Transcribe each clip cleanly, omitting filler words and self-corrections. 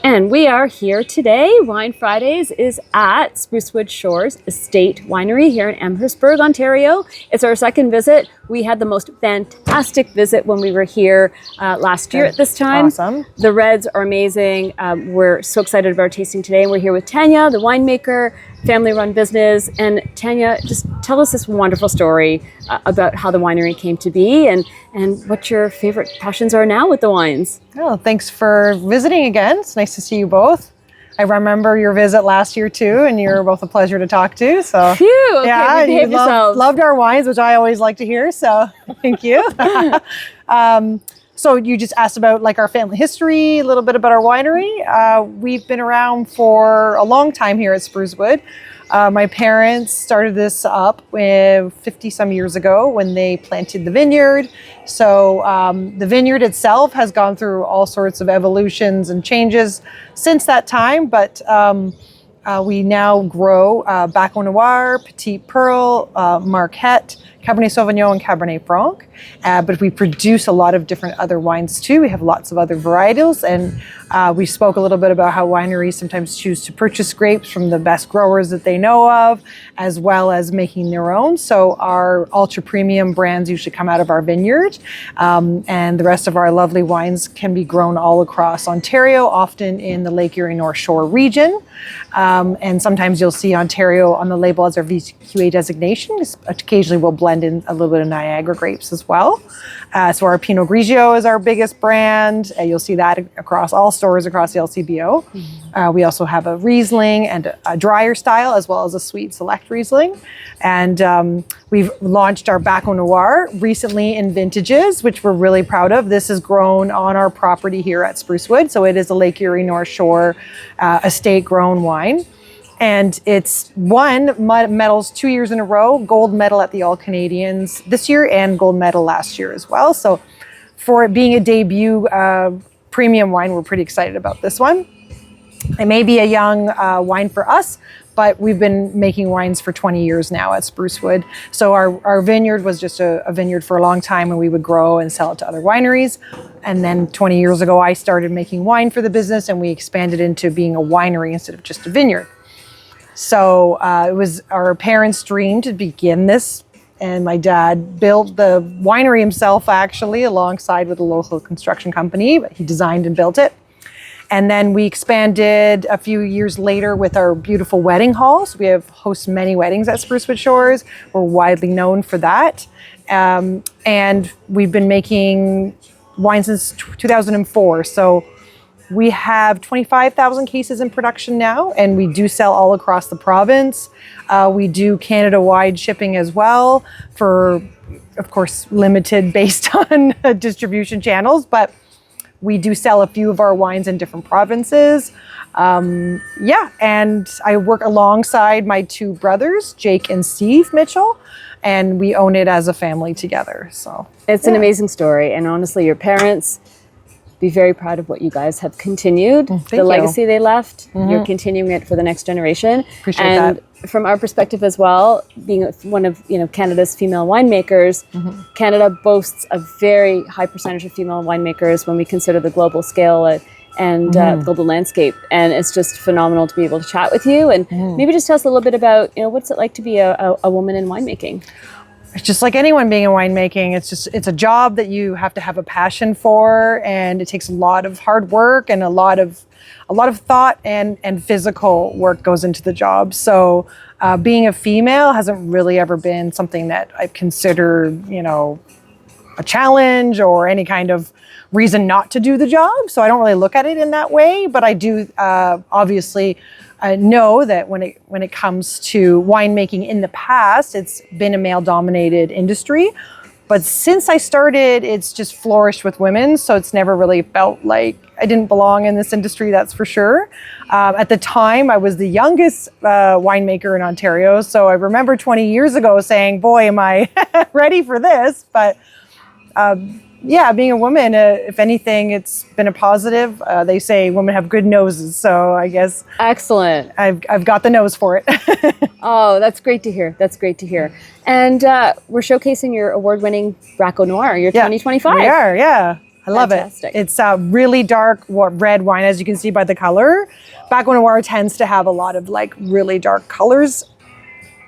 And we are here today. Wine Fridays is at Sprucewood Shores Estate Winery here in Amherstburg, Ontario. It's our second visit. We had the most fantastic visit when we were here last year at this time. Awesome. The reds are amazing. We're so excited about our tasting today. And we're here with Tanya, the winemaker, family-run business. And Tanya, just tell us this wonderful story about how the winery came to be and what your favorite passions are now with the wines. Oh, thanks for visiting again. It's nice to see you both. I remember your visit last year too, and you're both a pleasure to talk to. So, phew, okay, yeah, behave you yourselves. loved our wines, which I always like to hear. So, thank you. So you just asked about like our family history, a little bit about our winery. We've been around for a long time here at Sprucewood. My parents started this up 50 some years ago when they planted the vineyard. So the vineyard itself has gone through all sorts of evolutions and changes since that time, but we now grow Baco Noir, Petite Pearl, Marquette, Cabernet Sauvignon, and Cabernet Franc. But we produce a lot of different other wines too. We have lots of other varietals, and we spoke a little bit about how wineries sometimes choose to purchase grapes from the best growers that they know of, as well as making their own. So our ultra premium brands usually come out of our vineyard, and the rest of our lovely wines can be grown all across Ontario, often in the Lake Erie North Shore region. And sometimes you'll see Ontario on the label as our VQA designation. Occasionally we'll blend in a little bit of Niagara grapes as well. So our Pinot Grigio is our biggest brand. You'll see that across all stores across the LCBO. Mm-hmm. We also have a Riesling and a drier style, as well as a sweet select Riesling. And we've launched our Baco Noir recently in vintages, which we're really proud of. This is grown on our property here at Sprucewood. So it is a Lake Erie North Shore estate grown wine. And it's won medals 2 years in a row, gold medal at the All Canadians this year and gold medal last year as well. So for it being a debut premium wine, we're pretty excited about this one. It may be a young wine for us, but we've been making wines for 20 years now at Sprucewood. So our vineyard was just a vineyard for a long time, and we would grow and sell it to other wineries. And then 20 years ago, I started making wine for the business, and we expanded into being a winery instead of just a vineyard. So it was our parents' dream to begin this, and my dad built the winery himself, actually, alongside with a local construction company. He designed and built it. And then we expanded a few years later with our beautiful wedding halls. We have host many weddings at Sprucewood Shores. We're widely known for that. And we've been making wine since 2004. So we have 25,000 cases in production now, and we do sell all across the province. We do Canada-wide shipping as well for, of course, limited based on distribution channels, but we do sell a few of our wines in different provinces. And I work alongside my two brothers, Jake and Steve Mitchell, and we own it as a family together. So it's an amazing story, and honestly, your parents be very proud of what you guys have continued. Thank the you. legacy they left, you're continuing it for the next generation. Appreciate and that. From our perspective as well, being one of Canada's female winemakers, Canada boasts a very high percentage of female winemakers when we consider the global scale and global landscape. And it's just phenomenal to be able to chat with you. And maybe just tell us a little bit about what's it like to be a woman in winemaking. It's just like anyone being in winemaking. It's a job that you have to have a passion for, and it takes a lot of hard work and a lot of thought and physical work goes into the job. So being a female hasn't really ever been something that I've considered, a challenge or any kind of reason not to do the job. So I don't really look at it in that way, but I do obviously know that when it comes to winemaking in the past, it's been a male-dominated industry. But since I started, it's just flourished with women. So it's never really felt like I didn't belong in this industry, that's for sure. At the time, I was the youngest winemaker in Ontario. So I remember 20 years ago saying, boy, am I ready for this. But being a woman, if anything, it's been a positive. They say women have good noses, so I guess excellent. I've got the nose for it. Oh, that's great to hear. That's great to hear. And we're showcasing your award-winning Baco Noir, your 2025. We are, yeah. I love Fantastic. it. It's a really dark red wine, as you can see by the color. Baco Noir tends to have a lot of like really dark colors.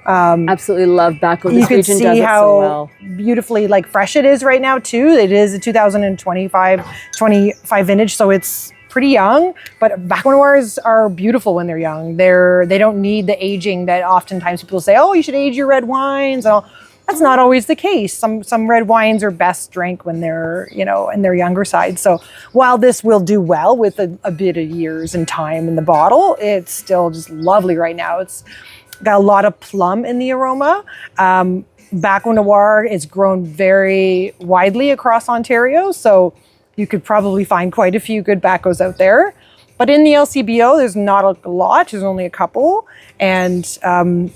Absolutely love Baco. You This can region see does it how so well. beautifully like fresh it is right now too. It is a 2025 vintage, so it's pretty young. But Baco Noirs are beautiful when they're young. They don't need the aging that oftentimes people say, oh, you should age your red wines and all. That's not always the case. Some red wines are best drank when they're, you know, in their younger side. So while this will do well with a bit of years and time in the bottle, it's still just lovely right now. It's got a lot of plum in the aroma. Baco Noir is grown very widely across Ontario, so you could probably find quite a few good Bacos out there. But in the LCBO, there's not a lot, there's only a couple. And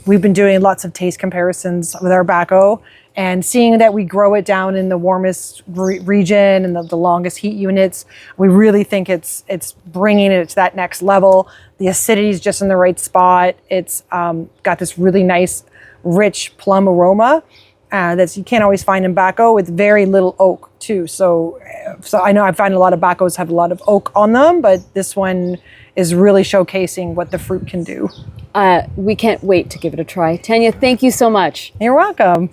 we've been doing lots of taste comparisons with our Baco and seeing that we grow it down in the warmest region and the longest heat units. We really think it's bringing it to that next level. The acidity is just in the right spot. It's got this really nice, rich plum aroma that you can't always find in Baco, with very little oak too. So I know I find a lot of Bacos have a lot of oak on them, but this one is really showcasing what the fruit can do. We can't wait to give it a try. Tanya, thank you so much. You're welcome.